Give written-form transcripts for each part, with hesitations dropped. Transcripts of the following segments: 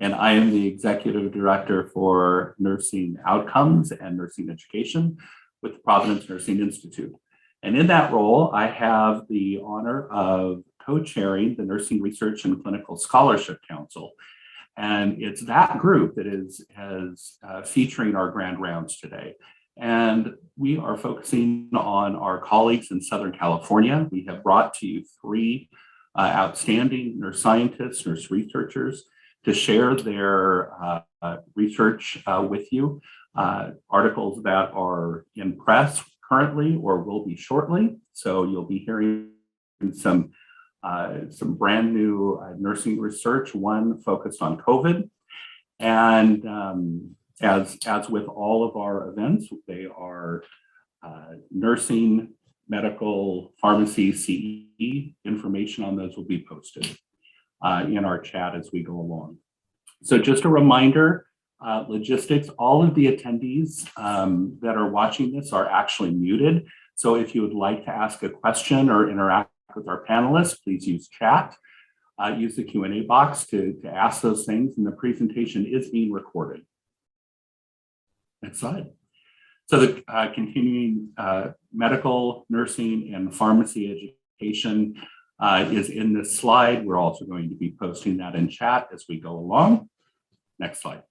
and I am the Executive Director for Nursing Outcomes and Nursing Education with the Providence Nursing Institute. And in that role, I have the honor of co-chairing the Nursing Research and Clinical Scholarship Council. And it's that group that is featuring our grand rounds today. And we are focusing on our colleagues in Southern California. We have brought to you three outstanding nurse scientists, nurse researchers to share their research with you. Articles that are in press currently or will be shortly. So you'll be hearing some brand new nursing research, one focused on COVID. And as with all of our events, they are nursing, medical, pharmacy, CE. Information on those will be posted in our chat as we go along. So just a reminder, logistics, all of the attendees that are watching this are actually muted. So if you would like to ask a question or interact with our panelists, please use chat. Use the Q&A box to ask those things, and the presentation is being recorded. Next slide. So the continuing medical, nursing, and pharmacy education is in this slide. We're also going to be posting that in chat as we go along. Next slide.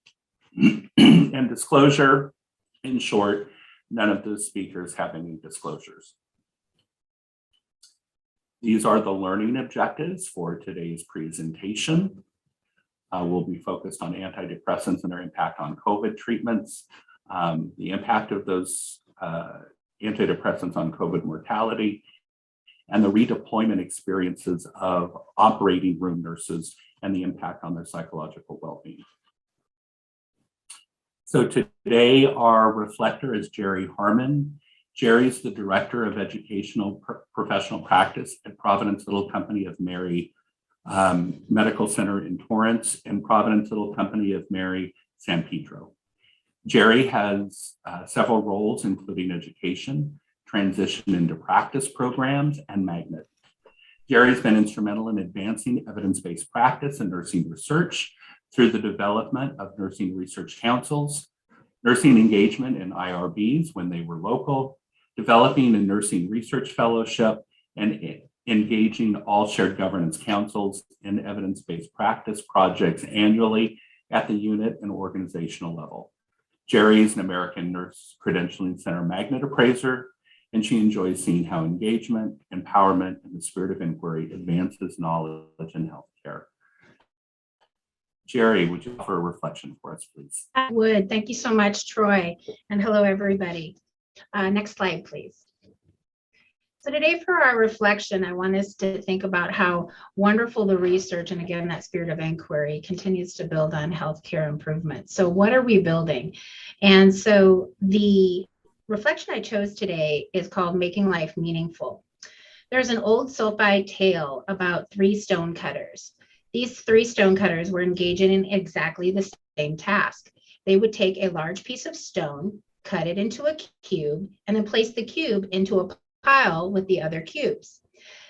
And disclosure, in short, none of the speakers have any disclosures. These are the learning objectives for today's presentation. We'll be focused on antidepressants and their impact on COVID treatments, the impact of those antidepressants on COVID mortality, and the redeployment experiences of operating room nurses and the impact on their psychological well-being. So today our reflector is Jerry Harmon. Jerry's the Director of Educational Professional Practice at Providence Little Company of Mary Medical Center in Torrance and Providence Little Company of Mary San Pedro. Jerry has several roles, including education, transition into practice programs, and magnet. Jerry's been instrumental in advancing evidence-based practice and nursing research through the development of nursing research councils, nursing engagement in IRBs when they were local, developing a nursing research fellowship, and engaging all shared governance councils in evidence-based practice projects annually at the unit and organizational level. Jerry is an American Nurse Credentialing Center magnet appraiser, and she enjoys seeing how engagement, empowerment, and the spirit of inquiry advances knowledge in healthcare. Jerry, would you offer a reflection for us, please? I would. Thank you so much, Troy. And hello, everybody. Next slide, please. So today for our reflection, I want us to think about how wonderful the research, and again, that spirit of inquiry continues to build on healthcare improvement. So what are we building? And so the reflection I chose today is called Making Life Meaningful. There's an old sulfide tale about three stone cutters. These three stone cutters were engaging in exactly the same task. They would take a large piece of stone, cut it into a cube, and then place the cube into a pile with the other cubes.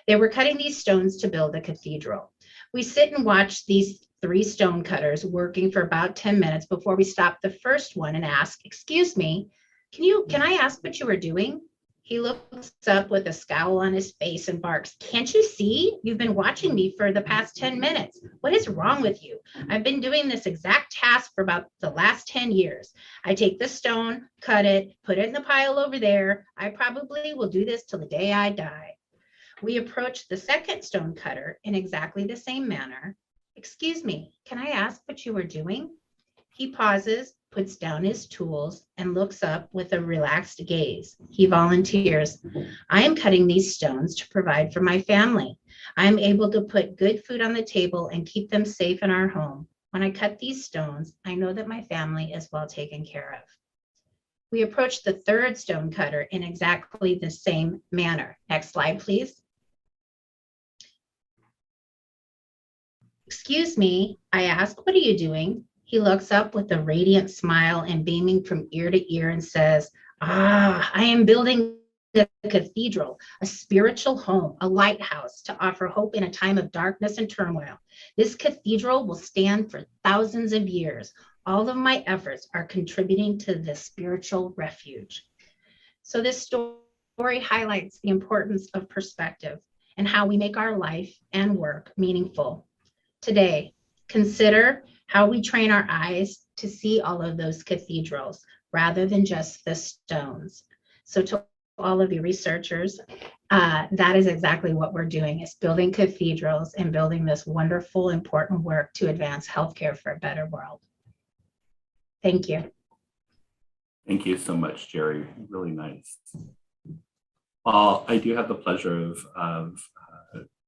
They were cutting these stones to build a cathedral. We sit and watch these three stone cutters working for about 10 minutes before we stop the first one and ask, "Excuse me, can I ask what you were doing?" He looks up with a scowl on his face and barks, "Can't you see? You've been watching me for the past 10 minutes. What is wrong with you? I've been doing this exact task for about the last 10 years. I take the stone, cut it, put it in the pile over there. I probably will do this till the day I die." We approach the second stone cutter in exactly the same manner. "Excuse me, can I ask what you were doing?" He pauses, puts down his tools, and looks up with a relaxed gaze. He volunteers, "I am cutting these stones to provide for my family. I am able to put good food on the table and keep them safe in our home. When I cut these stones, I know that my family is well taken care of." We approach the third stone cutter in exactly the same manner. Next slide, please. "Excuse me," I ask, "what are you doing?" He looks up with a radiant smile and beaming from ear to ear and says, "I am building a cathedral, a spiritual home, a lighthouse to offer hope in a time of darkness and turmoil. This cathedral will stand for thousands of years. All of my efforts are contributing to this spiritual refuge. So this story highlights the importance of perspective and how we make our life and work meaningful. Today, consider how we train our eyes to see all of those cathedrals rather than just the stones. So to all of you researchers, that is exactly what we're doing, is building cathedrals and building this wonderful, important work to advance healthcare for a better world. Thank you. Thank you so much, Jerry. Really nice. Well, I do have the pleasure of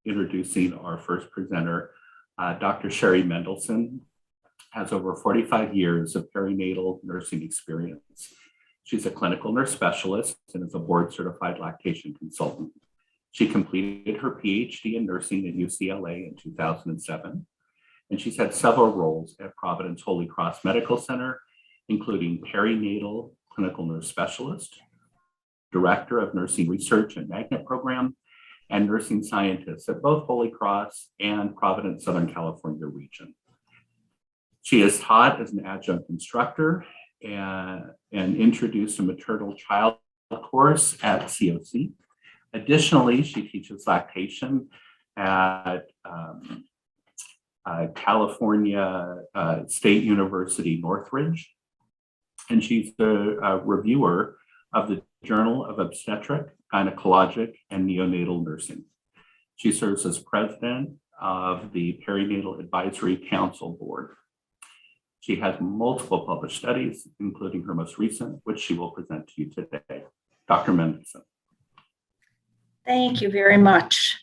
introducing our first presenter. Dr. Sherry Mendelsohn has over 45 years of perinatal nursing experience. She's a clinical nurse specialist and is a board-certified lactation consultant. She completed her PhD in nursing at UCLA in 2007, and she's had several roles at Providence Holy Cross Medical Center, including perinatal clinical nurse specialist, director of nursing research and magnet program, and nursing scientist at both Holy Cross and Providence Southern California region. She has taught as an adjunct instructor and introduced a maternal child course at COC. Additionally, she teaches lactation at California State University, Northridge. And she's the reviewer of the Journal of Obstetric, Gynecologic, and Neonatal Nursing. She serves as president of the Perinatal Advisory Council Board. She has multiple published studies, including her most recent, which she will present to you today. Dr. Mendelsohn. Thank you very much.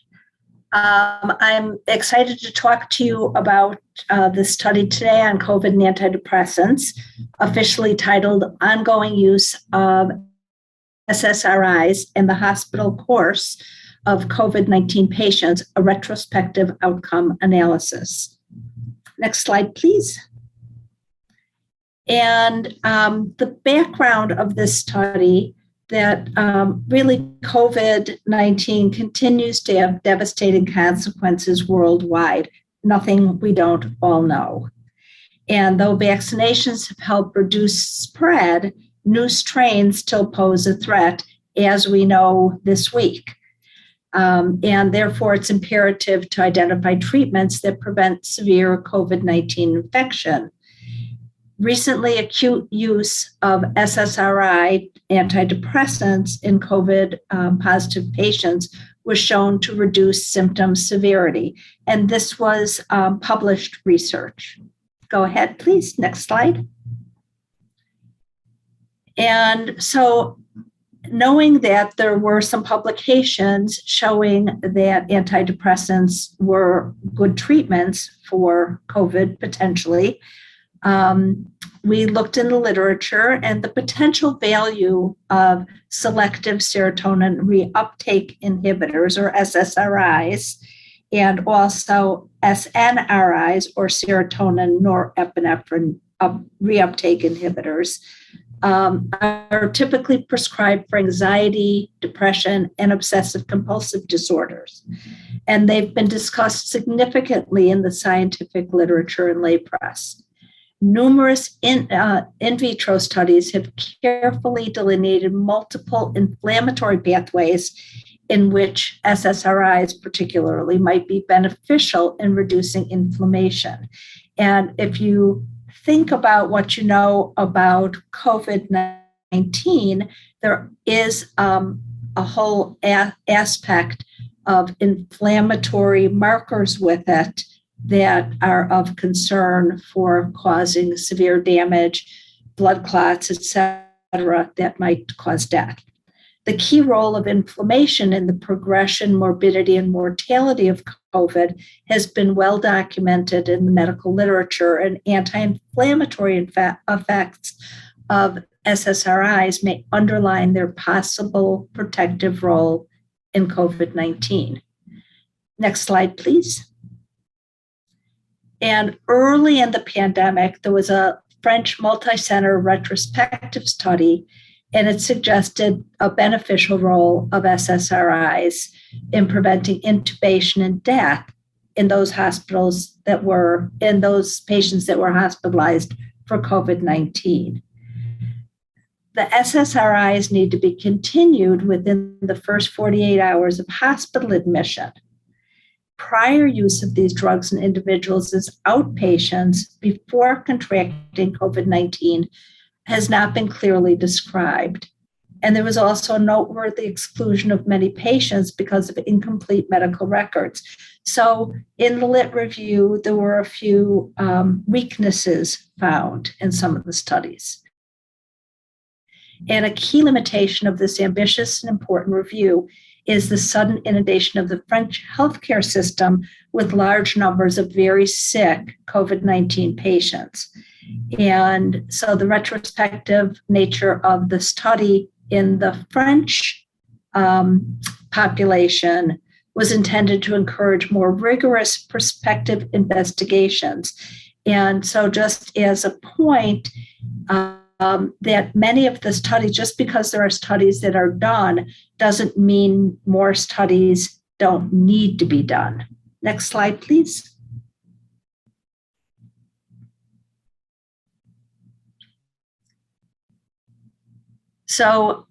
I'm excited to talk to you about this study today on COVID and antidepressants, officially titled Ongoing Use of SSRIs in the Hospital Course of COVID-19 Patients, a Retrospective Outcome Analysis. Next slide, please. And the background of this study, that really COVID-19 continues to have devastating consequences worldwide, nothing we don't all know. And though vaccinations have helped reduce spread, new strains still pose a threat, as we know this week. And therefore, it's imperative to identify treatments that prevent severe COVID-19 infection. Recently, acute use of SSRI antidepressants in COVID positive patients was shown to reduce symptom severity. And this was published research. Go ahead, please. Next slide. And so, knowing that there were some publications showing that antidepressants were good treatments for COVID potentially, we looked in the literature, and the potential value of selective serotonin reuptake inhibitors, or SSRIs, and also SNRIs, or serotonin norepinephrine reuptake inhibitors, are typically prescribed for anxiety, depression, and obsessive compulsive disorders. And they've been discussed significantly in the scientific literature and lay press. Numerous in vitro studies have carefully delineated multiple inflammatory pathways in which SSRIs particularly might be beneficial in reducing inflammation. And if you think about what you know about COVID-19, there is a whole aspect of inflammatory markers with it that are of concern for causing severe damage, blood clots, etc., that might cause death. The key role of inflammation in the progression, morbidity, and mortality of COVID has been well documented in the medical literature, and anti-inflammatory effects of SSRIs may underline their possible protective role in COVID-19. Next slide, please. And early in the pandemic, there was a French multi-center retrospective study and it suggested a beneficial role of SSRIs in preventing intubation and death in those patients that were hospitalized for COVID-19. The SSRIs need to be continued within the first 48 hours of hospital admission. Prior use of these drugs in individuals as outpatients before contracting COVID-19 has not been clearly described. And there was also a noteworthy exclusion of many patients because of incomplete medical records. So in the lit review, there were a few weaknesses found in some of the studies. And a key limitation of this ambitious and important review is the sudden inundation of the French healthcare system with large numbers of very sick COVID-19 patients. And so the retrospective nature of the study in the French population was intended to encourage more rigorous prospective investigations. And so just as a point, that many of the studies, just because there are studies that are done, doesn't mean more studies don't need to be done. Next slide, please. So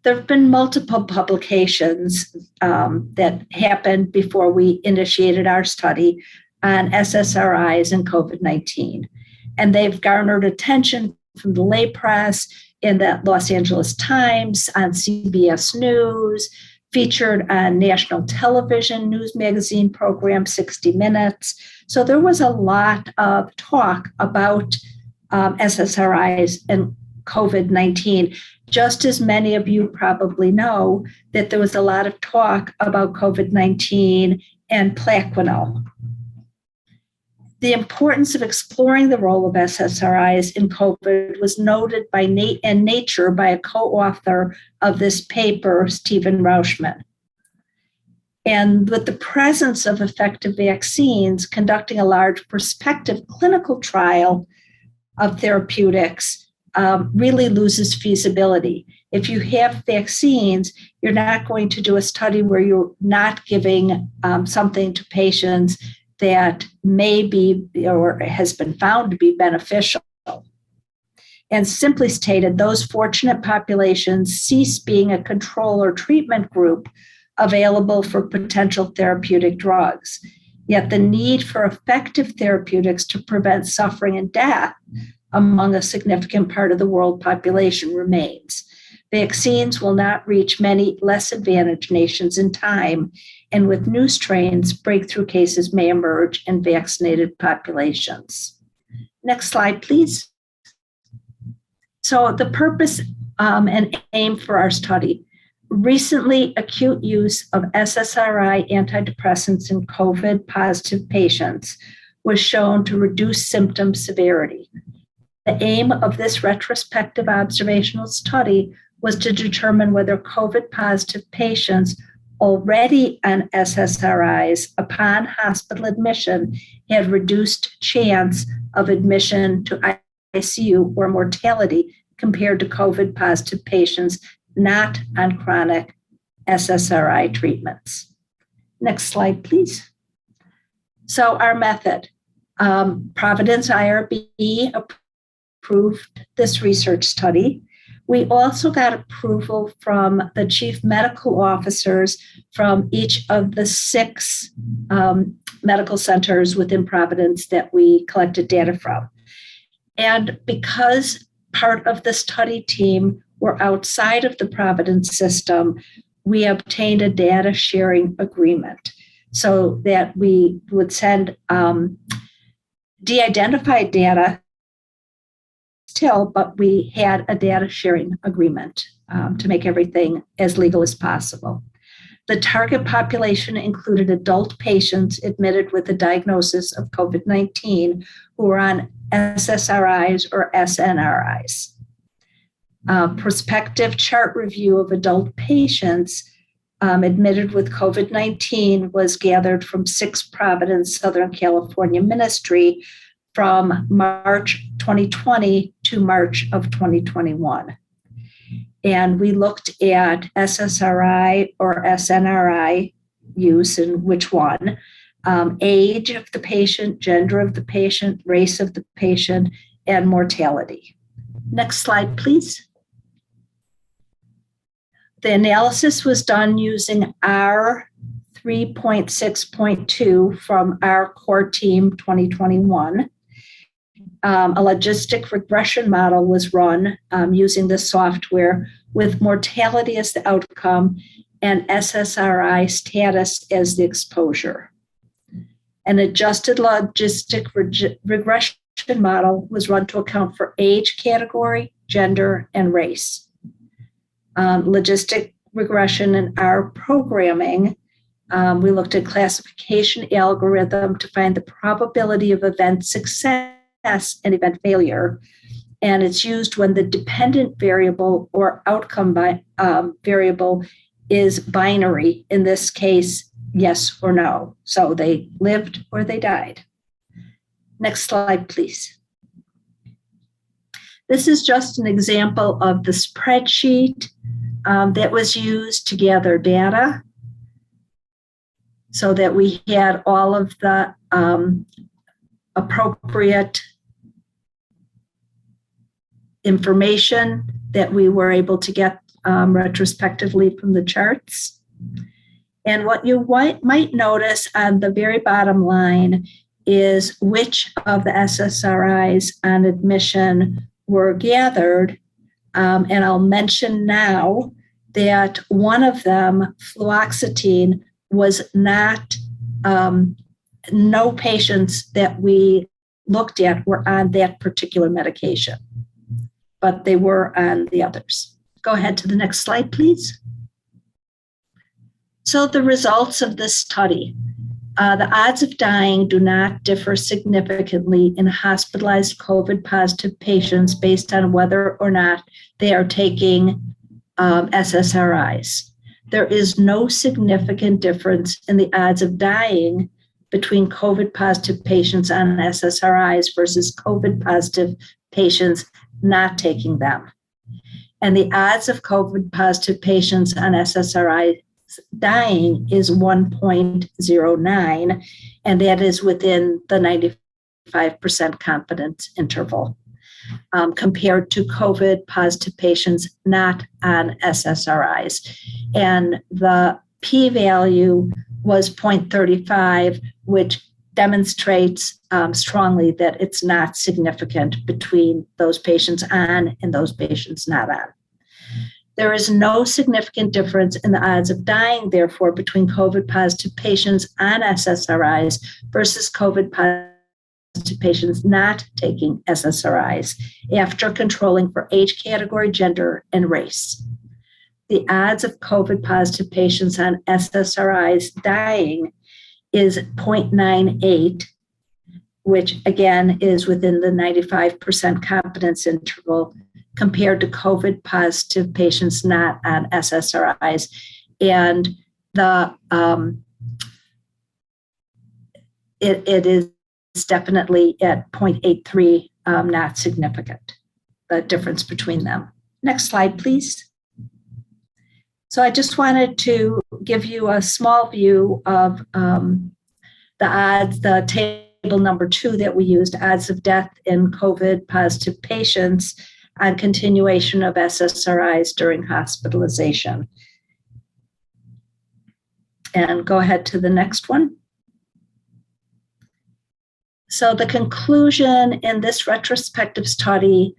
there have been multiple publications that happened before we initiated our study on SSRIs and COVID-19. And they've garnered attention from the lay press, in the Los Angeles Times, on CBS News, featured on national television news magazine program 60 Minutes. So there was a lot of talk about SSRIs and COVID-19. Just as many of you probably know that there was a lot of talk about COVID-19 and Plaquenil. The importance of exploring the role of SSRIs in COVID was noted by Nature by a co-author of this paper, Stephen Rauschman. And with the presence of effective vaccines, conducting a large prospective clinical trial of therapeutics really loses feasibility. If you have vaccines, you're not going to do a study where you're not giving something to patients that may be or has been found to be beneficial. And simply stated, those fortunate populations cease being a control or treatment group available for potential therapeutic drugs. Yet the need for effective therapeutics to prevent suffering and death among a significant part of the world population remains. Vaccines will not reach many less advantaged nations in time, and with new strains, breakthrough cases may emerge in vaccinated populations. Next slide, please. So the purpose and aim for our study. Recently, acute use of SSRI antidepressants in COVID-positive patients was shown to reduce symptom severity. The aim of this retrospective observational study was to determine whether COVID-positive patients already on SSRIs upon hospital admission had reduced chance of admission to ICU or mortality compared to COVID-positive patients not on chronic SSRI treatments. Next slide, please. So our method, Providence IRB approved this research study. We also got approval from the chief medical officers from each of the 6 medical centers within Providence that we collected data from. And because part of the study team were outside of the Providence system, we obtained a data sharing agreement so that we would send de-identified data still, but we had a data sharing agreement to make everything as legal as possible. The target population included adult patients admitted with a diagnosis of COVID-19 who were on SSRIs or SNRIs. Prospective chart review of adult patients admitted with COVID-19 was gathered from 6 Providence, Southern California ministry from March 2020 to March of 2021. And we looked at SSRI or SNRI use and which one, age of the patient, gender of the patient, race of the patient, and mortality. Next slide, please. The analysis was done using R 3.6.2 from our core team 2021. A logistic regression model was run using this software with mortality as the outcome and SSRI status as the exposure. An adjusted logistic regression model was run to account for age category, gender, and race. Logistic regression in our programming, we looked at classification algorithm to find the probability of event success and event failure. And it's used when the dependent variable or outcome variable is binary, in this case, yes or no. So they lived or they died. Next slide, please. This is just an example of the spreadsheet that was used to gather data so that we had all of the appropriate information that we were able to get retrospectively from the charts. And what you might notice on the very bottom line is which of the SSRIs on admission were gathered. And I'll mention now that one of them, fluoxetine, was not, no patients that we looked at were on that particular medication, but they were on the others. Go ahead to the next slide, please. So the results of this study. The odds of dying do not differ significantly in hospitalized COVID-positive patients based on whether or not they are taking SSRIs. There is no significant difference in the odds of dying between COVID-positive patients on SSRIs versus COVID-positive patients not taking them. And the odds of COVID-positive patients on SSRI dying is 1.09, and that is within the 95% confidence interval, compared to COVID-positive patients not on SSRIs. And the p-value was 0.35, which demonstrates strongly that it's not significant between those patients on and those patients not on. There is no significant difference in the odds of dying, therefore, between COVID-positive patients on SSRIs versus COVID-positive patients not taking SSRIs after controlling for age category, gender, and race. The odds of COVID-positive patients on SSRIs dying is 0.98, which again is within the 95% confidence interval, compared to COVID-positive patients not on SSRIs. And the it is definitely at 0.83, not significant, the difference between them. Next slide, please. So I just wanted to give you a small view of the odds, the table number 2 that we used, odds of death in COVID-positive patients on continuation of SSRIs during hospitalization. And go ahead to the next one. So the conclusion in this retrospective study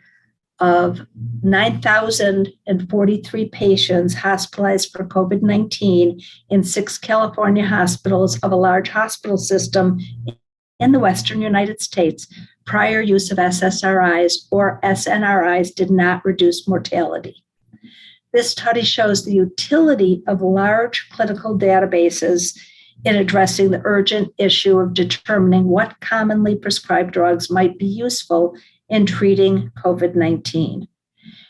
of 9,043 patients hospitalized for COVID-19 in 6 California hospitals of a large hospital system in the Western United States, prior use of SSRIs or SNRIs did not reduce mortality. This study shows the utility of large clinical databases in addressing the urgent issue of determining what commonly prescribed drugs might be useful in treating COVID-19.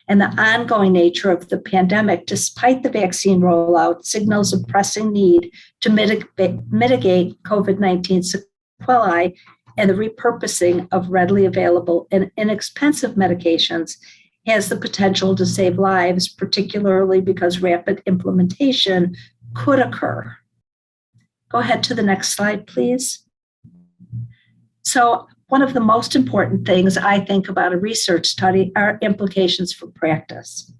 And the ongoing nature of the pandemic, despite the vaccine rollout, signals a pressing need to mitigate COVID-19 sequelae and the repurposing of readily available and inexpensive medications has the potential to save lives, particularly because rapid implementation could occur. Go ahead to the next slide, please. So one of the most important things I think about a research study are implications for practice.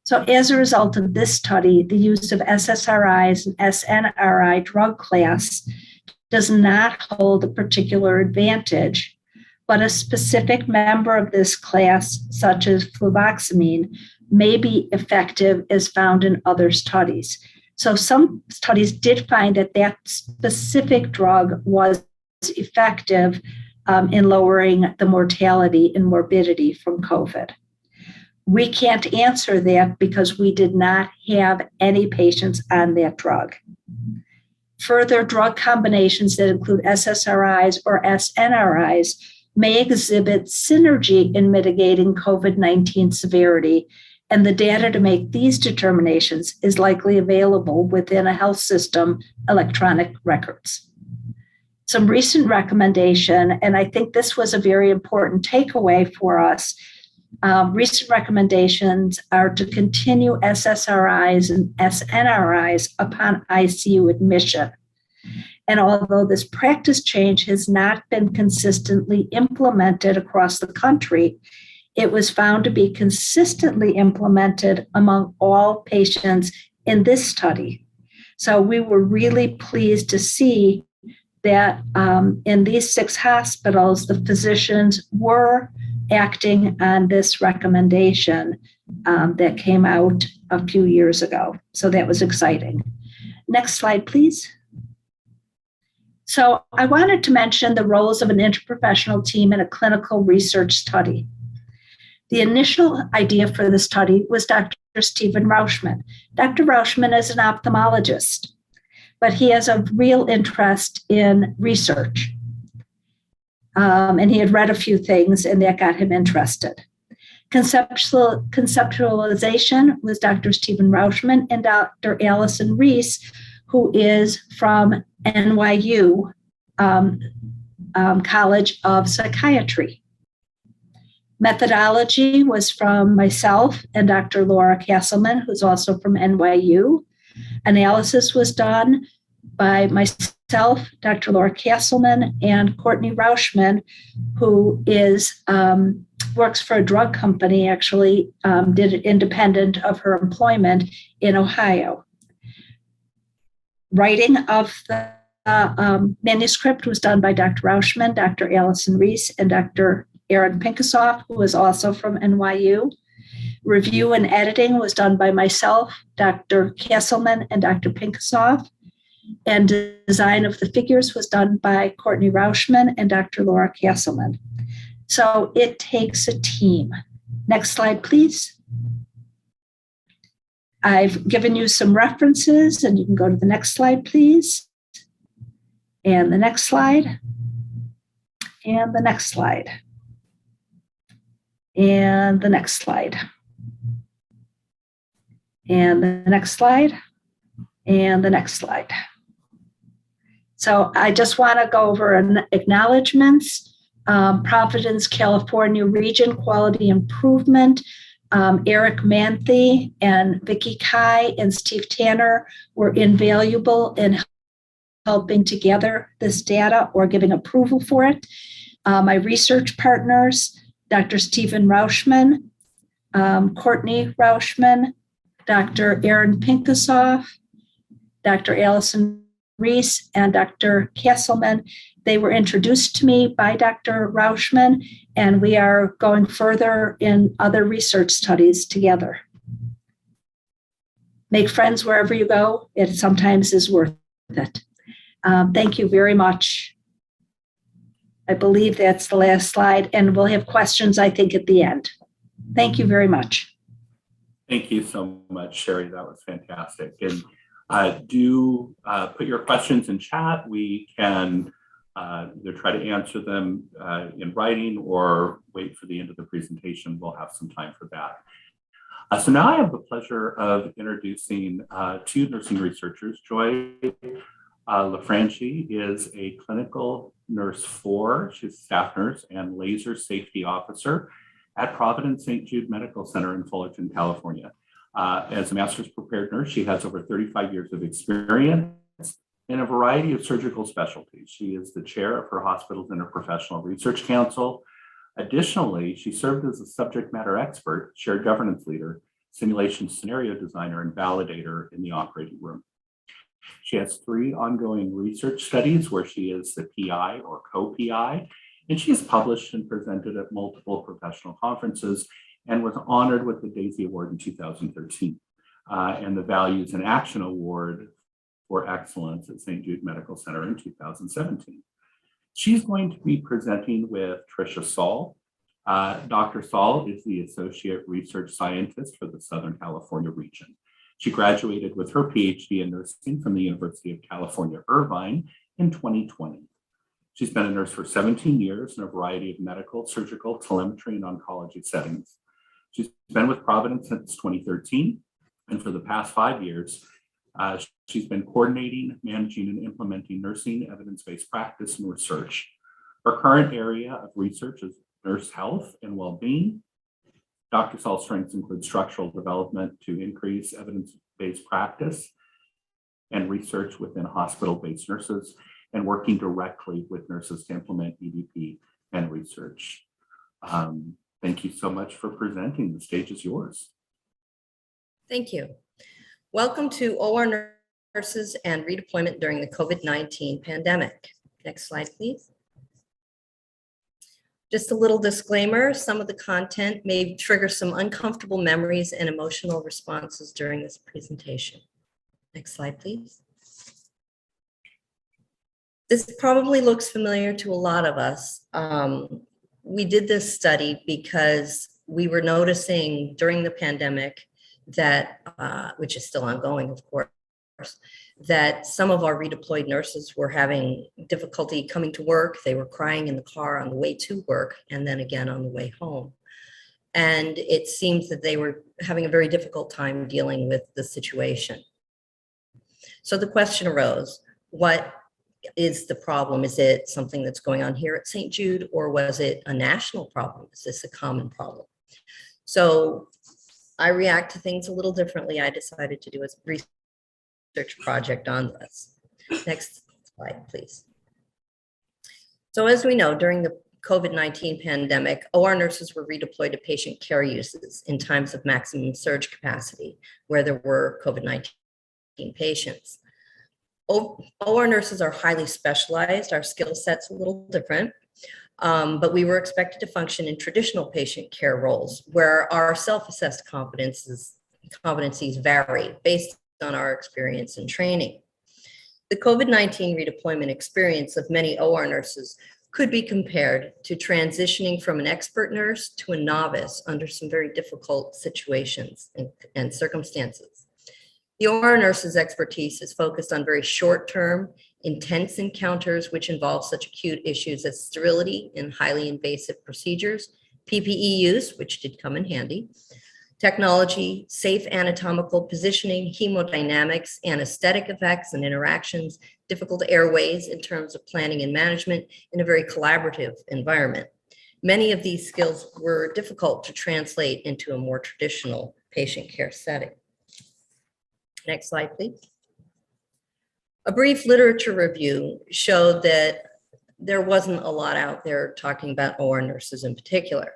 So as a result of this study, the use of SSRIs and SNRI drug class does not hold a particular advantage, but a specific member of this class, such as fluvoxamine, may be effective as found in other studies. So some studies did find that that specific drug was effective in lowering the mortality and morbidity from COVID. We can't answer that because we did not have any patients on that drug. Further drug combinations that include SSRIs or SNRIs may exhibit synergy in mitigating COVID-19 severity, and the data to make these determinations is likely available within a health system electronic records. Some recent recommendation, and I think this was a very important takeaway for us, recent recommendations are to continue SSRIs and SNRIs upon ICU admission. And although this practice change has not been consistently implemented across the country, it was found to be consistently implemented among all patients in this study. So we were really pleased to see that in these 6 hospitals, the physicians were acting on this recommendation that came out a few years ago. So that was exciting. Next slide, please. So I wanted to mention the roles of an interprofessional team in a clinical research study. The initial idea for the study was Dr. Stephen Rauschman. Dr. Rauschman is an ophthalmologist, but he has a real interest in research. And he had read a few things, and that got him interested. Conceptualization was Dr. Stephen Rauschman and Dr. Allison Reese, who is from NYU College of Psychiatry. Methodology was from myself and Dr. Laura Castleman, who's also from NYU. Analysis was done by myself, Dr. Laura Castleman, and Courtney Rauschman, who is works for a drug company, actually did it independent of her employment in Ohio. Writing of the manuscript was done by Dr. Rauschman, Dr. Allison Reese, and Dr. Aaron Pinkasoff, who is also from NYU. Review and editing was done by myself, Dr. Castleman, and Dr. Pinkasoff. And design of the figures was done by Courtney Rauschman and Dr. Laura Castleman. So it takes a team. Next slide, please. I've given you some references, and you can go to the next slide, please. And the next slide. And the next slide. And the next slide. And the next slide. And the next slide. So I just want to go over acknowledgements. Providence, California Region Quality Improvement. Eric Manthe and Vicki Kai and Steve Tanner were invaluable in helping to gather this data or giving approval for it. My research partners, Dr. Stephen Rauschman, Courtney Rauschman, Dr. Aaron Pinkasoff, Dr. Allison Reese, and Dr. Castleman. They were introduced to me by Dr. Rauschman, and we are going further in other research studies together. Make friends wherever you go. It sometimes is worth it. Thank you very much. I believe that's the last slide, and we'll have questions, I think, at the end. Thank you very much. Thank you so much, Sherry. That was fantastic. And do put your questions in chat. We can either try to answer them in writing or wait for the end of the presentation. We'll have some time for that. So now I have the pleasure of introducing 2 nursing researchers. Joy Lefranchi is a clinical nurse 4. She's a staff nurse and laser safety officer at Providence St. Jude Medical Center in Fullerton, California. As a master's prepared nurse, she has over 35 years of experience in a variety of surgical specialties. She is the chair of her hospital's Interprofessional Research Council. Additionally, she served as a subject matter expert, shared governance leader, simulation scenario designer, and validator in the operating room. She has 3 ongoing research studies where she is the PI or co-PI, and she has published and presented at multiple professional conferences and was honored with the Daisy Award in 2013 and the Values in Action Award for Excellence at St. Jude Medical Center in 2017. She's going to be presenting with Trisha Saul. Dr. Saul is the Associate Research Scientist for the Southern California region. She graduated with her PhD in nursing from the University of California, Irvine in 2020. She's been a nurse for 17 years in a variety of medical, surgical, telemetry, and oncology settings. She's been with Providence since 2013, and for the past 5 years, she's been coordinating, managing, and implementing nursing evidence-based practice and research. Her current area of research is nurse health and well-being. Dr. Saul's strengths include structural development to increase evidence-based practice and research within hospital-based nurses, and working directly with nurses to implement EDP and research. Thank you so much for presenting. The stage is yours. Thank you. Welcome to OR Nurses and Redeployment during the COVID-19 pandemic. Next slide, please. Just a little disclaimer, some of the content may trigger some uncomfortable memories and emotional responses during this presentation. Next slide, please. This probably looks familiar to a lot of us. We did this study because we were noticing during the pandemic that, which is still ongoing, of course, that some of our redeployed nurses were having difficulty coming to work. They were crying in the car on the way to work and then again on the way home. And it seems that they were having a very difficult time dealing with the situation. So the question arose, what is the problem? Is it something that's going on here at St. Jude, or was it a national problem? Is this a common problem? So I react to things a little differently. I decided to do a research project on this. Next slide, please. So as we know, during the COVID-19 pandemic, OR nurses were redeployed to patient care uses in times of maximum surge capacity where there were COVID-19 patients. OR nurses are highly specialized. Our skill set's a little different, but we were expected to function in traditional patient care roles where our self-assessed competencies vary based on our experience and training. The COVID-19 redeployment experience of many OR nurses could be compared to transitioning from an expert nurse to a novice under some very difficult situations and circumstances. The OR nurse's expertise is focused on very short-term, intense encounters which involve such acute issues as sterility in highly invasive procedures, PPE use, which did come in handy, technology, safe anatomical positioning, hemodynamics, anesthetic effects and interactions, difficult airways in terms of planning and management in a very collaborative environment. Many of these skills were difficult to translate into a more traditional patient care setting. Next slide, please. A brief literature review showed that there wasn't a lot out there talking about OR nurses in particular,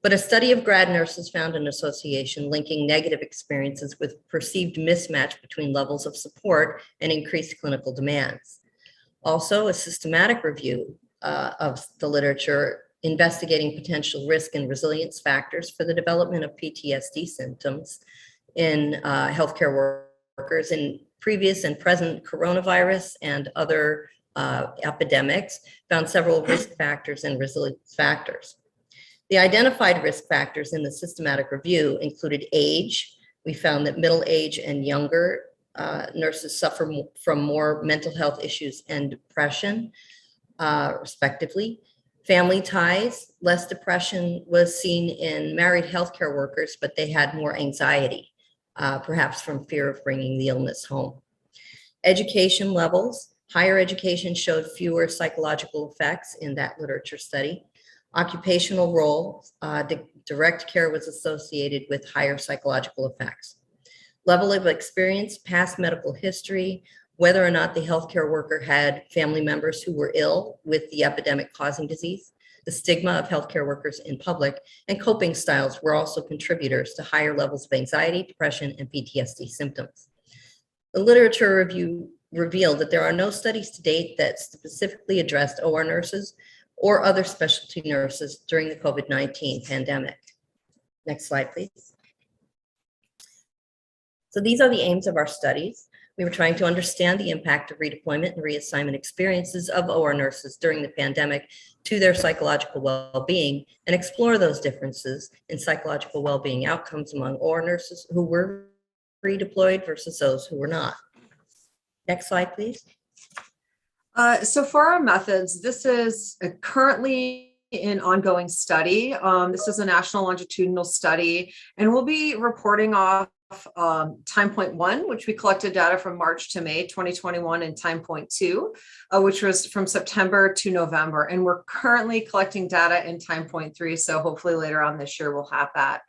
but a study of grad nurses found an association linking negative experiences with perceived mismatch between levels of support and increased clinical demands. Also, a systematic review of the literature investigating potential risk and resilience factors for the development of PTSD symptoms in healthcare workers in previous and present coronavirus and other epidemics found several risk factors and resilience factors. The identified risk factors in the systematic review included age. We found that middle age and younger nurses suffer from more mental health issues and depression, respectively. Family ties, less depression was seen in married healthcare workers, but they had more anxiety, perhaps from fear of bringing the illness home. Education levels, higher education showed fewer psychological effects in that literature study. Occupational role, direct care was associated with higher psychological effects. Level of experience, past medical history, whether or not the healthcare worker had family members who were ill with the epidemic causing disease, the stigma of healthcare workers in public, and coping styles were also contributors to higher levels of anxiety, depression, and PTSD symptoms. The literature review revealed that there are no studies to date that specifically addressed OR nurses or other specialty nurses during the COVID-19 pandemic. Next slide, please. So these are the aims of our studies. We were trying to understand the impact of redeployment and reassignment experiences of OR nurses during the pandemic to their psychological well-being and explore those differences in psychological well-being outcomes among OR nurses who were redeployed versus those who were not. Next slide, please. So for our methods, this is currently an ongoing study. This is a national longitudinal study, and we'll be reporting off time point 1, which we collected data from March to May 2021, and time point 2, which was from September to November. And we're currently collecting data in time point 3. So hopefully later on this year, we'll have that.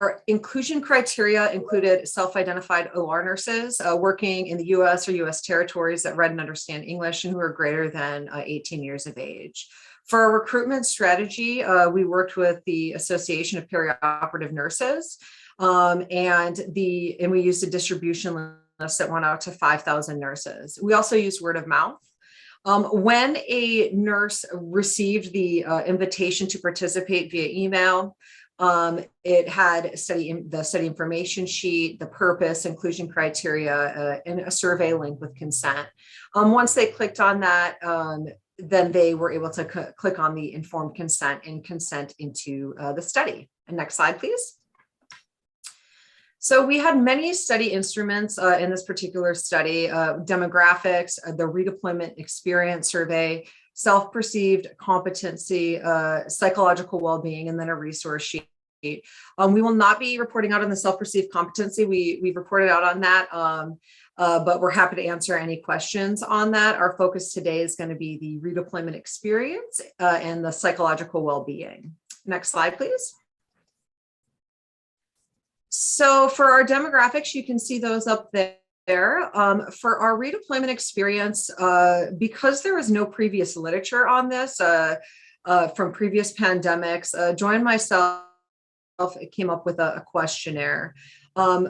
Our inclusion criteria included self-identified OR nurses working in the US or US territories that read and understand English and who are greater than 18 years of age. For our recruitment strategy, we worked with the Association of Perioperative Nurses, and we used a distribution list that went out to 5,000 nurses. We also used word of mouth. When a nurse received the invitation to participate via email, it had the study information sheet, the purpose, inclusion criteria, and a survey link with consent. Once they clicked on that, then they were able to click on the informed consent and consent into the study. And next slide, please. So we had many study instruments in this particular study: demographics, the redeployment experience survey, self-perceived competency, psychological well-being, and then a resource sheet. We will not be reporting out on the self-perceived competency. We've reported out on that, but we're happy to answer any questions on that. Our focus today is going to be the redeployment experience and the psychological well-being. Next slide, please. So for our demographics, you can see those up there. For our redeployment experience, because there was no previous literature on this from previous pandemics, Joy and myself came up with a questionnaire.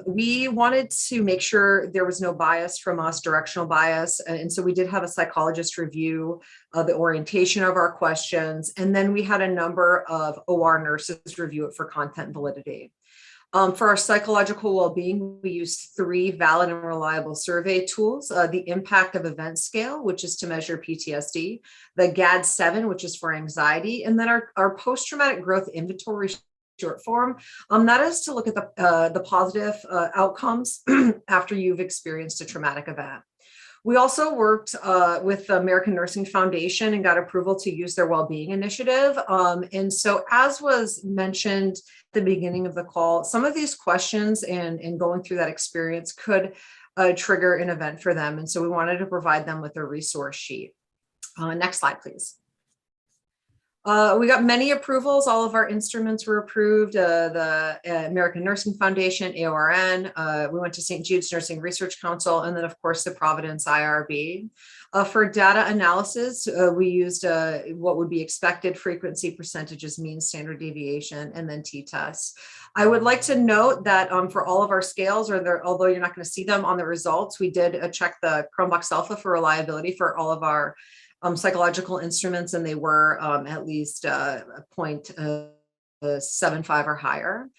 We wanted to make sure there was no bias from us, directional bias. And so we did have a psychologist review the orientation of our questions. And then we had a number of OR nurses review it for content validity. For our psychological well-being, we used 3 valid and reliable survey tools: the impact of event scale, which is to measure PTSD, the GAD-7, which is for anxiety, and then our post-traumatic growth inventory short form. That is to look at the positive outcomes after you've experienced a traumatic event. We also worked with the American Nursing Foundation and got approval to use their well-being initiative. And so, as was mentioned at the beginning of the call, some of these questions and going through that experience could trigger an event for them. And so we wanted to provide them with a resource sheet. Next slide, please. We got many approvals. All of our instruments were approved. The American Nursing Foundation, AORN. We went to St. Jude's Nursing Research Council, and then of course the Providence IRB. For data analysis, we used what would be expected frequency, percentages, mean, standard deviation, and then t-tests. I would like to note that for all of our scales, although you're not going to see them on the results, we did check the Chromebox Alpha for reliability for all of our psychological instruments, and they were at least 0.75 or higher.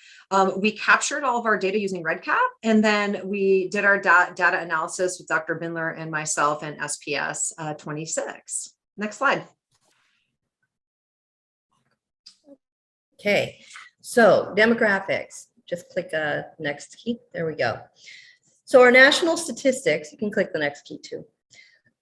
We captured all of our data using REDCap, and then we did our data analysis with Dr. Bindler and myself and SPS 26. Next slide. Okay, so demographics. Just click next key. There we go. So our national statistics, you can click the next key too,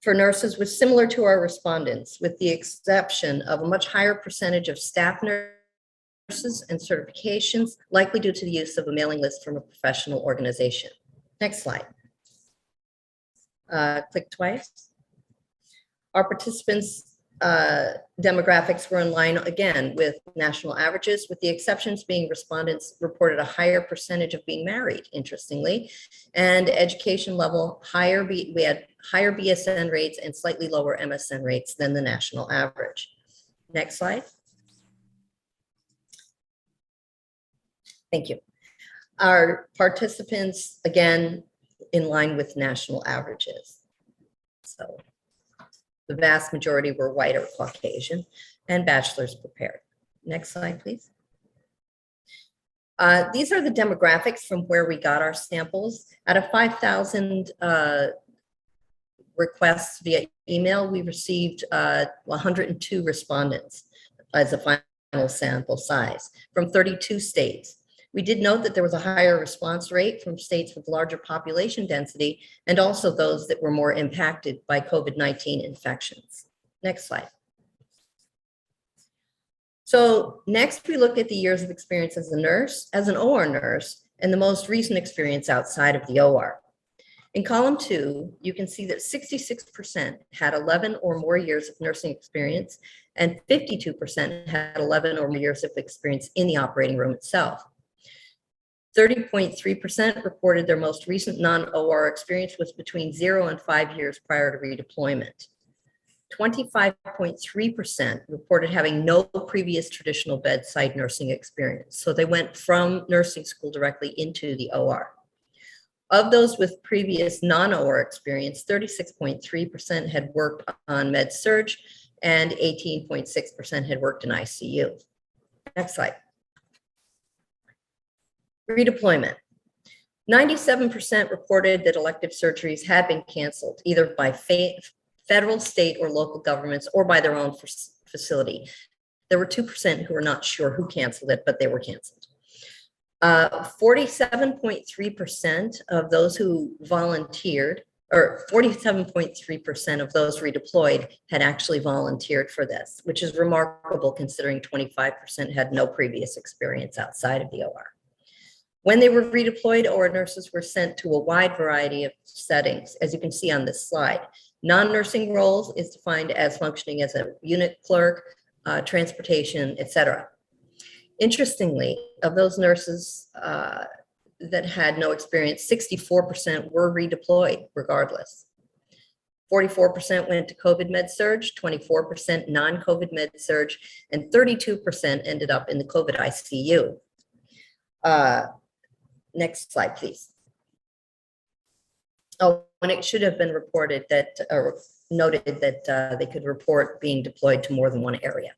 for nurses was similar to our respondents, with the exception of a much higher percentage of staff nurses and certifications, likely due to the use of a mailing list from a professional organization. Next slide. Click twice. Our participants demographics were in line again with national averages, with the exceptions being respondents reported a higher percentage of being married, interestingly, and education level higher. We had higher BSN rates and slightly lower MSN rates than the national average. Next slide. Thank you. Our participants, again, in line with national averages. So the vast majority were white or Caucasian and bachelor's prepared. Next slide, please. These are the demographics from where we got our samples. Out of 5,000 requests via email, we received 102 respondents as a final sample size from 32 states. We did note that there was a higher response rate from states with larger population density and also those that were more impacted by COVID-19 infections. Next slide. So next we look at the years of experience as a nurse, as an OR nurse, and the most recent experience outside of the OR. In column 2, you can see that 66% had 11 or more years of nursing experience and 52% had 11 or more years of experience in the operating room itself. 30.3% reported their most recent non-OR experience was between 0 and 5 years prior to redeployment. 25.3% reported having no previous traditional bedside nursing experience. So they went from nursing school directly into the OR. Of those with previous non-OR experience, 36.3% had worked on med-surg and 18.6% had worked in ICU. Next slide. Redeployment. 97% reported that elective surgeries had been canceled, either by federal, state, or local governments, or by their own facility. There were 2% who were not sure who canceled it, but they were canceled. 47.3% of those who volunteered, or 47.3% of those redeployed had actually volunteered for this, which is remarkable considering 25% had no previous experience outside of the OR. When they were redeployed, OR nurses were sent to a wide variety of settings, as you can see on this slide. Non-nursing roles is defined as functioning as a unit clerk, transportation, etc. Interestingly, of those nurses that had no experience, 64% were redeployed regardless. 44% went to COVID med-surg, 24% non-COVID med-surg, and 32% ended up in the COVID ICU. Next slide, please. Oh, and it should have been reported that, or noted that they could report being deployed to more than one area.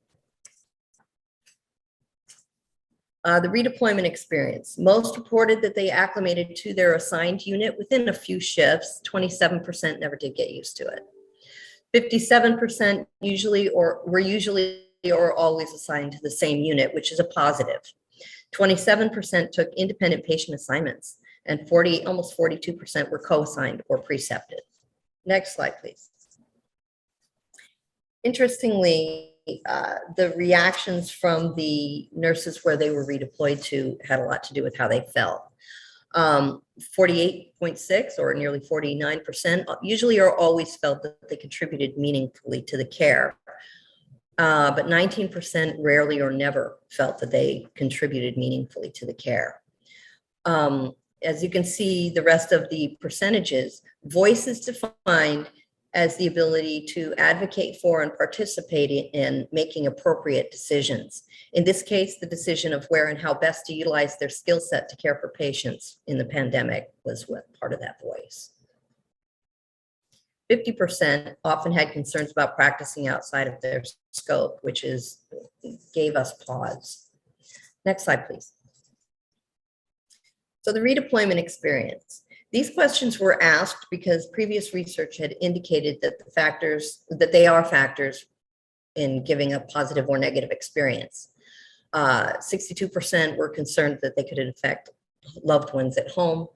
The redeployment experience. Most reported that they acclimated to their assigned unit within a few shifts. 27% never did get used to it. 57% were usually or always assigned to the same unit, which is a positive. 27% took independent patient assignments, and almost 42% were co-assigned or precepted. Next slide, please. Interestingly, the reactions from the nurses where they were redeployed to had a lot to do with how they felt. 48.6 or nearly 49% usually or always felt that they contributed meaningfully to the care. But 19% rarely or never felt that they contributed meaningfully to the care. As you can see, the rest of the percentages, voice is defined as the ability to advocate for and participate in making appropriate decisions. In this case, the decision of where and how best to utilize their skill set to care for patients in the pandemic was part of that voice. 50% often had concerns about practicing outside of their scope, which gave us pause. Next slide, please. So the redeployment experience. These questions were asked because previous research had indicated that they are factors in giving a positive or negative experience. 62% were concerned that they could affect loved ones at home.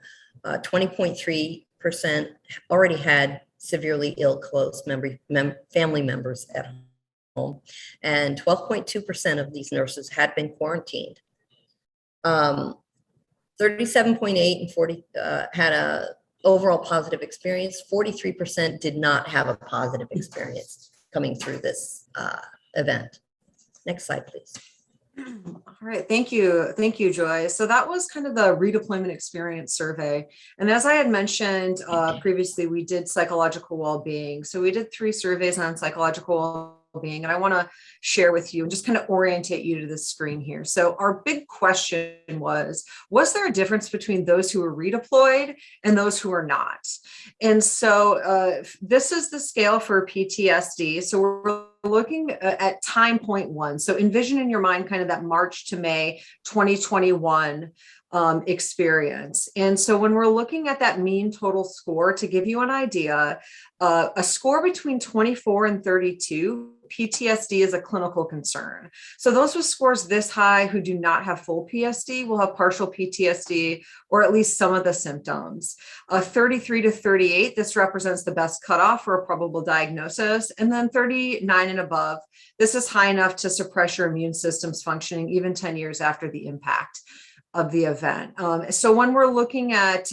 20.3% already had severely ill close family members at home, and 12.2% of these nurses had been quarantined. 37.8 and 40 had a overall positive experience. 43% did not have a positive experience. coming through this event. Next slide, please. All right, thank you. Thank you, Joy. So that was kind of the redeployment experience survey. And as I had mentioned previously, we did psychological well-being. So we did 3 surveys on psychological well-being, and I want to share with you and just kind of orientate you to the screen here. So our big question was there a difference between those who were redeployed and those who are not? And so this is the scale for PTSD. So we're looking at time point 1. So envision in your mind kind of that March to May 2021 experience. And so when we're looking at that mean total score, to give you an idea, a score between 24 and 32, PTSD is a clinical concern. So those with scores this high who do not have full PSD will have partial PTSD or at least some of the symptoms. 33 to 38, this represents the best cutoff for a probable diagnosis. And then 39 and above, this is high enough to suppress your immune system's functioning even 10 years after the impact of the event. So when we're looking at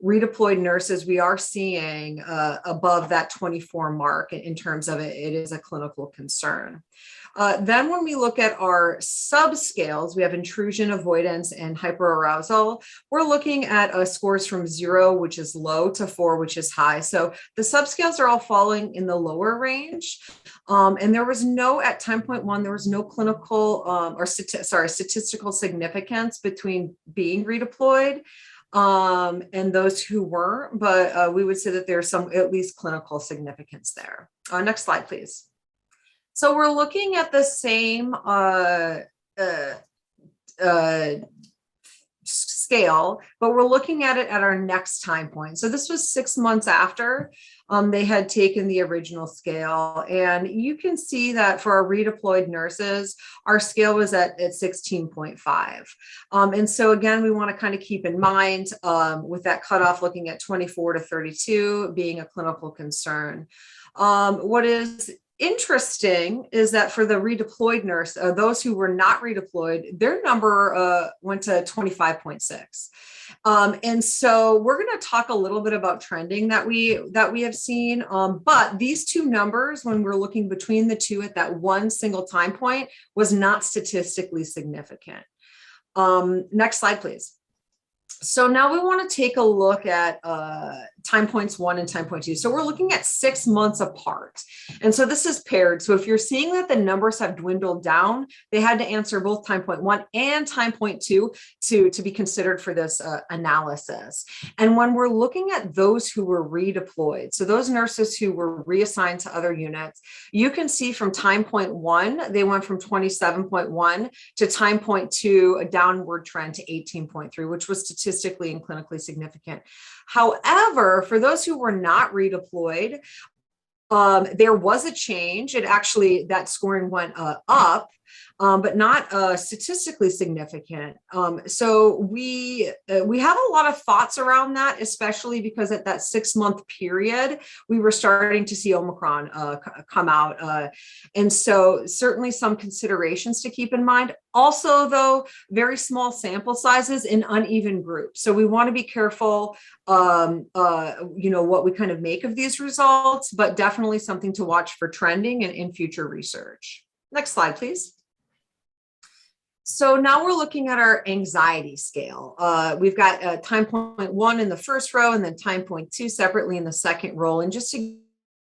redeployed nurses, we are seeing above that 24 mark in terms of it is a clinical concern. Then when we look at our subscales, we have intrusion, avoidance, and hyperarousal. We're looking at scores from 0, which is low, to 4, which is high. So the subscales are all falling in the lower range. And there was no, at time point 1, there was no clinical statistical significance between being redeployed and those who weren't, but we would say that there's some at least clinical significance there. Next slide, please. So we're looking at the same scale, but we're looking at it at our next time point. So this was 6 months after they had taken the original scale. And you can see that for our redeployed nurses, our scale was at 16.5. And so again, we want to kind of keep in mind with that cutoff looking at 24 to 32 being a clinical concern. What is interesting is that for the redeployed nurse, those who were not redeployed, their number went to 25.6. And so we're going to talk a little bit about trending that we have seen. But these two numbers, when we're looking between the two at that one single time point, was not statistically significant. Next slide, please. So now we want to take a look at time points 1 and time point 2. So we're looking at 6 months apart. And so this is paired. So if you're seeing that the numbers have dwindled down, they had to answer both time point 1 and time point 2 to be considered for this analysis. And when we're looking at those who were redeployed, so those nurses who were reassigned to other units, you can see from time point 1, they went from 27.1 to time point 2, a downward trend to 18.3, which was statistically and clinically significant. However, for those who were not redeployed, there was a change. It actually, that scoring went up, but not statistically significant. So we have a lot of thoughts around that, especially because at that 6-month period, we were starting to see Omicron come out. And so certainly some considerations to keep in mind. Also, though, very small sample sizes in uneven groups. So we want to be careful, what we kind of make of these results, but definitely something to watch for trending and in future research. Next slide, please. So now we're looking at our anxiety scale. We've got time point 1 in the first row and then time point 2 separately in the second row. And just to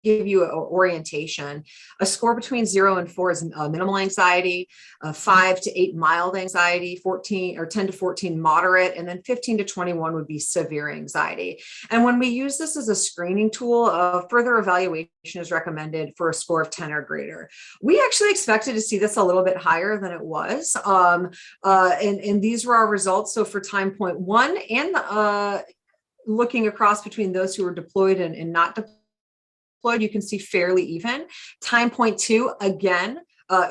give you an orientation, a score between 0 and 4 is minimal anxiety, 5 to 8 mild anxiety, 10 to 14 moderate, and then 15 to 21 would be severe anxiety. And when we use this as a screening tool, further evaluation is recommended for a score of 10 or greater. We actually expected to see this a little bit higher than it was. And these were our results. So for time point 1 and looking across between those who were deployed and not deployed, you can see fairly even. Time point 2, again,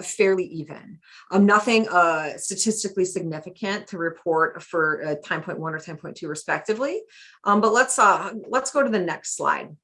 fairly even. Nothing statistically significant to report for time point 1 or time point 2 respectively. But let's go to the next slide.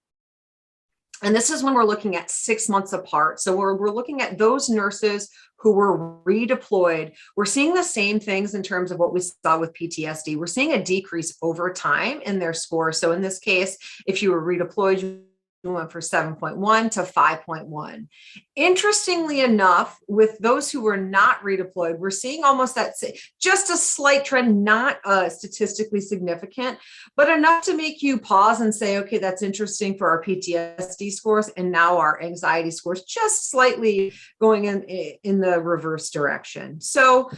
And this is when we're looking at 6 months apart. So we're looking at those nurses who were redeployed. We're seeing the same things in terms of what we saw with PTSD. We're seeing a decrease over time in their score. So in this case, if you were redeployed, went from 7.1 to 5.1. Interestingly enough, with those who were not redeployed, we're seeing almost that just a slight trend, not statistically significant, but enough to make you pause and say, okay, that's interesting for our PTSD scores, and now our anxiety scores just slightly going in the reverse direction. So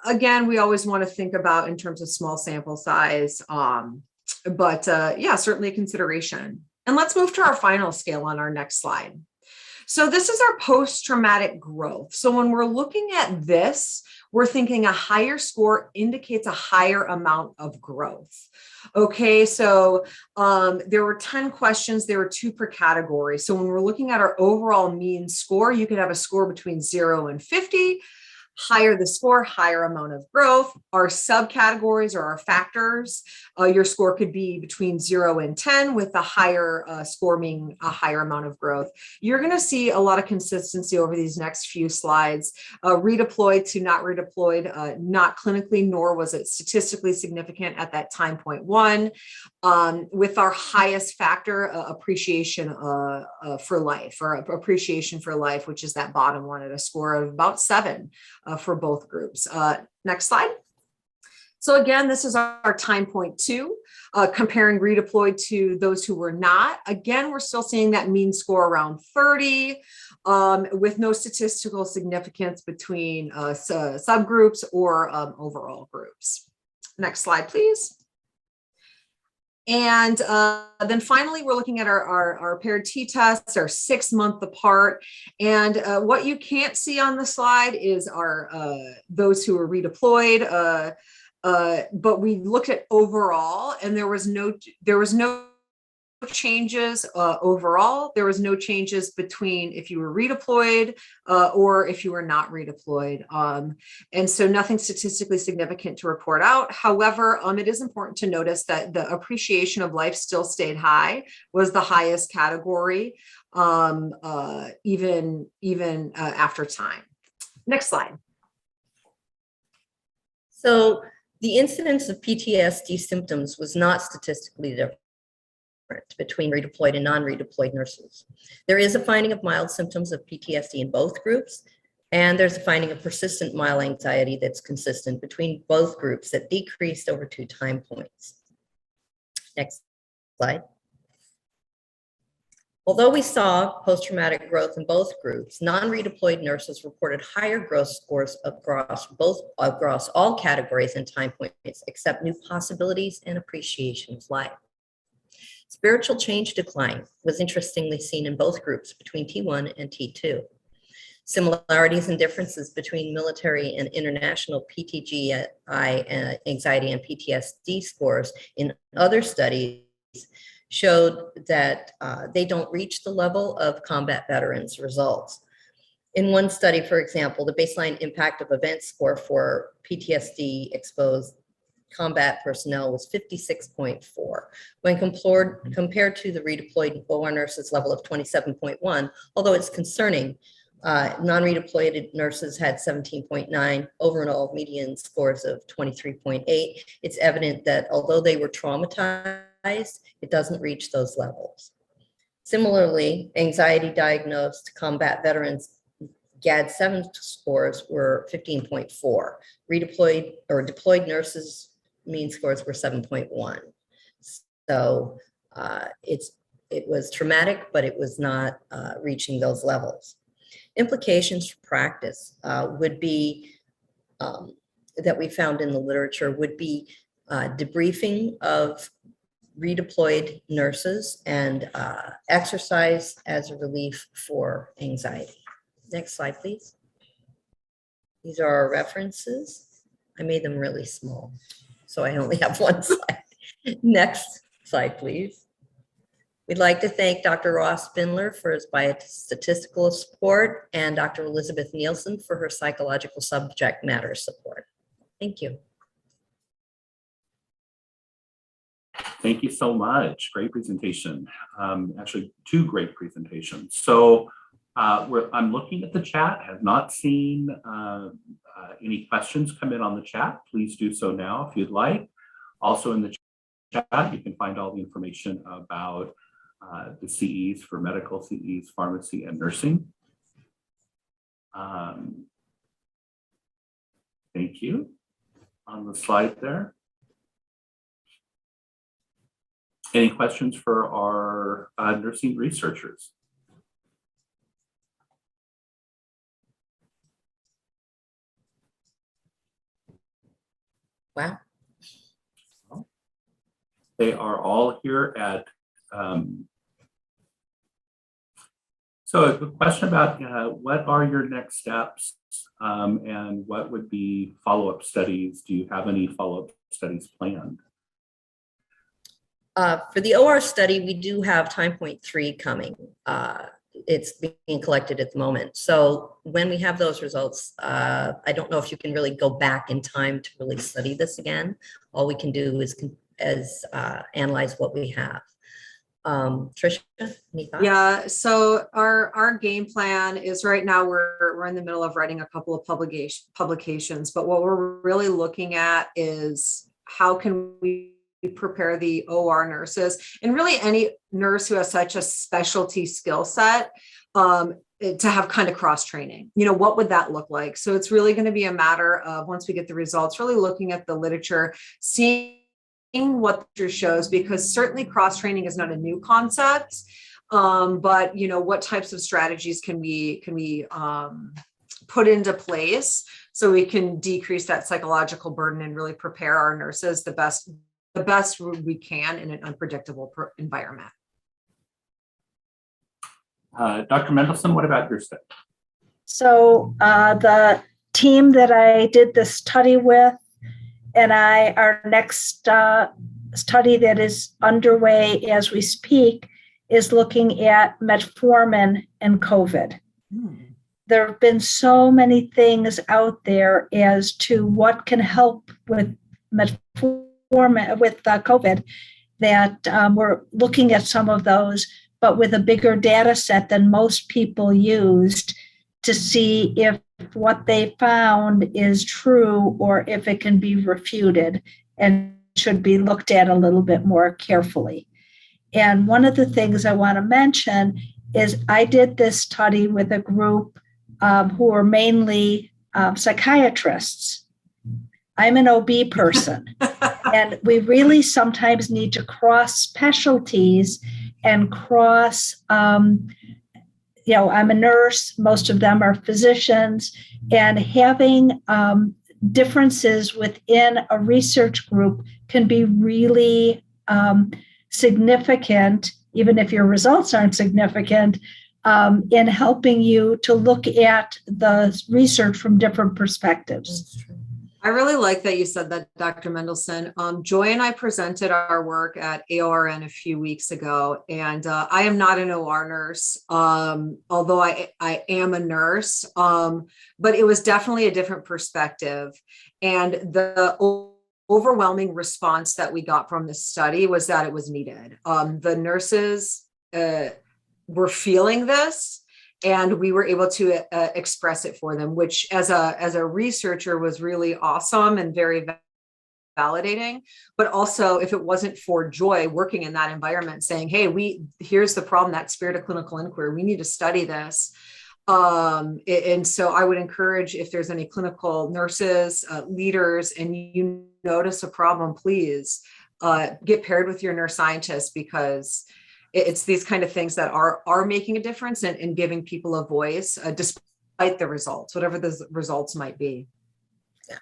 again, we always want to think about in terms of small sample size, but yeah, certainly a consideration. And let's move to our final scale on our next slide. So this is our post-traumatic growth. So when we're looking at this, we're thinking a higher score indicates a higher amount of growth. Okay, so there were 10 questions. There were 2 per category. So when we're looking at our overall mean score, you could have a score between 0 and 50. Higher the score, higher amount of growth. Our subcategories or our factors, your score could be between 0 and 10, with the higher score meaning a higher amount of growth. You're going to see a lot of consistency over these next few slides. Redeployed to not redeployed, not clinically, nor was it statistically significant at that time point 1. With our highest factor, appreciation for life, or appreciation for life, which is that bottom one at a score of about 7. For both groups. Next slide. So again, this is our time point 2, comparing redeployed to those who were not. Again, we're still seeing that mean score around 30, with no statistical significance between subgroups or overall groups. Next slide, please. And then finally, we're looking at our paired t-tests, are 6 months apart. And what you can't see on the slide is our those who were redeployed. But we looked at overall, and there was no changes overall. There was no changes between if you were redeployed or if you were not redeployed. And so nothing statistically significant to report out. However, it is important to notice that the appreciation of life still stayed high, was the highest category, even after time. Next slide. So the incidence of PTSD symptoms was not statistically different between redeployed and non-redeployed nurses. There is a finding of mild symptoms of PTSD in both groups, and there's a finding of persistent mild anxiety that's consistent between both groups that decreased over 2 time points. Next slide. Although we saw post-traumatic growth in both groups, non-redeployed nurses reported higher growth scores across all categories and time points, except new possibilities and appreciation of life. Spiritual change decline was interestingly seen in both groups between T1 and T2. Similarities and differences between military and international PTGI, anxiety and PTSD scores in other studies showed that they don't reach the level of combat veterans results. In one study, for example, the baseline impact of event score for PTSD exposed combat personnel was 56.4. When compared to the redeployed OR nurses level of 27.1, although it's concerning, non-redeployed nurses had 17.9, overall median scores of 23.8. It's evident that although they were traumatized, it doesn't reach those levels. Similarly, anxiety diagnosed combat veterans GAD-7 scores were 15.4. Redeployed or deployed nurses mean scores were 7.1. So it was traumatic, but it was not reaching those levels. Implications for practice would be that we found in the literature would be debriefing of redeployed nurses and exercise as a relief for anxiety. Next slide, please. These are our references. I made them really small, so I only have one slide. Next slide, please. We'd like to thank Dr. Ross Spindler for his biostatistical support and Dr. Elizabeth Nielsen for her psychological subject matter support. Thank you. Thank you so much. Great presentation. Actually, 2 great presentations. So I'm looking at the chat. I have not seen any questions come in on the chat. Please do so now if you'd like. Also in the chat, you can find all the information about the CEs for medical, CEs, pharmacy, and nursing. Thank you. On the slide there. Any questions for our nursing researchers? Wow. They are all here at, so a question about what are your next steps and what would be follow-up studies? Do you have any follow-up studies planned? For the OR study, we do have time point 3 coming. It's being collected at the moment. So when we have those results, I don't know if you can really go back in time to really study this again. All we can do is analyze what we have. Trisha, any thoughts? Yeah, so our game plan is right now we're in the middle of writing a couple of publications, but what we're really looking at is how can we prepare the OR nurses and really any nurse who has such a specialty skill set to have kind of cross training. You know, what would that look like? So it's really going to be a matter of, once we get the results, really looking at the literature, seeing what literature shows, because certainly cross training is not a new concept, but you know, what types of strategies can we put into place so we can decrease that psychological burden and really prepare our nurses the best we can in an unpredictable environment. Dr. Mendelsohn, what about your study? So the team that I did the study with and our next study that is underway as we speak is looking at metformin and COVID. There have been so many things out there as to what can help with metformin, with COVID, that we're looking at some of those, but with a bigger data set than most people used to see if what they found is true or if it can be refuted and should be looked at a little bit more carefully. And one of the things I want to mention is I did this study with a group who are mainly psychiatrists. I'm an OB person, and we really sometimes need to cross specialties and cross, I'm a nurse, most of them are physicians, and having differences within a research group can be really significant, even if your results aren't significant, in helping you to look at the research from different perspectives. I really like that you said that, Dr. Mendelsohn. Joy and I presented our work at AORN a few weeks ago, and I am not an OR nurse, although I am a nurse, but it was definitely a different perspective. And the overwhelming response that we got from this study was that it was needed. The nurses were feeling this, and we were able to express it for them, which as a researcher was really awesome and very validating. But also, if it wasn't for Joy working in that environment saying, hey, here's the problem, that spirit of clinical inquiry, we need to study this. And so I would encourage, if there's any clinical nurses, leaders, and you notice a problem, please get paired with your nurse scientist, because it's these kind of things that are making a difference and giving people a voice despite the results, whatever the results might be. Yeah.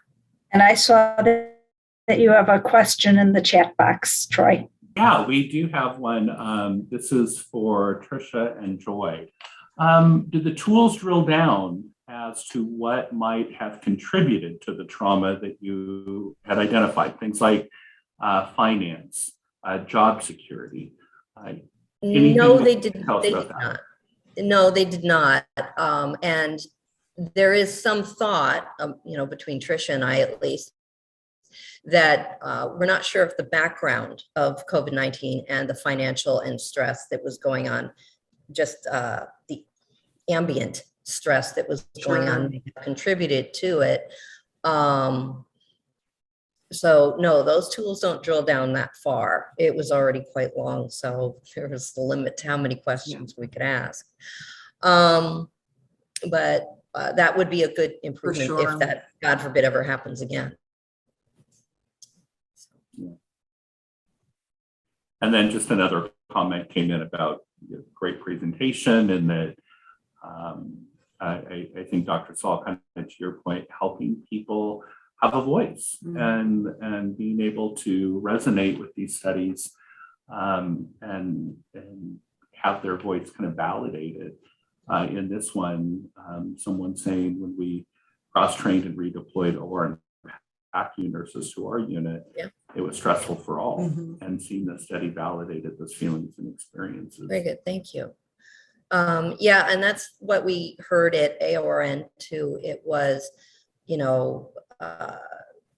And I saw that you have a question in the chat box, Troy. Yeah, we do have one. This is for Trisha and Joy. Did the tools drill down as to what might have contributed to the trauma that you had identified? Things like finance, job security. No, they did not. No, they did not. And there is some thought, between Trisha and I at least, that we're not sure if the background of COVID-19 and the financial and stress that was going on, just the ambient stress that was going on, contributed to it. So no, those tools don't drill down that far. It was already quite long, so there was the limit to how many questions we could ask. But that would be a good improvement sure. if that, God forbid, ever happens again. And then just another comment came in about great presentation, and that I think Dr. Saul, kind of to your point, helping people have a voice and being able to resonate with these studies and have their voice kind of validated. In this one, someone saying when we cross-trained and redeployed OR and PACU nurses to our unit, it was stressful for all, and seeing the study validated those feelings and experiences. Very good, thank you. Yeah, and that's what we heard at AORN too. It was,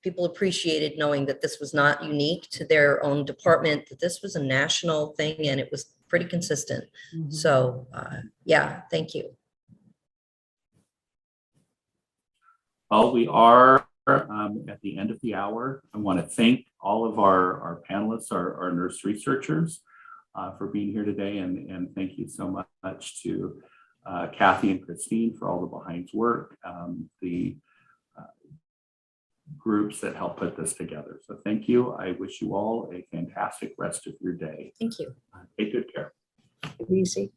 people appreciated knowing that this was not unique to their own department, that this was a national thing, and it was pretty consistent. So yeah, thank you. Well, we are at the end of the hour. I want to thank all of our panelists, our nurse researchers, for being here today, and thank you so much to Kathy and Christine for all the behind work, the groups that help put this together. So thank you. I wish you all a fantastic rest of your day. Thank you. Take good care. Easy.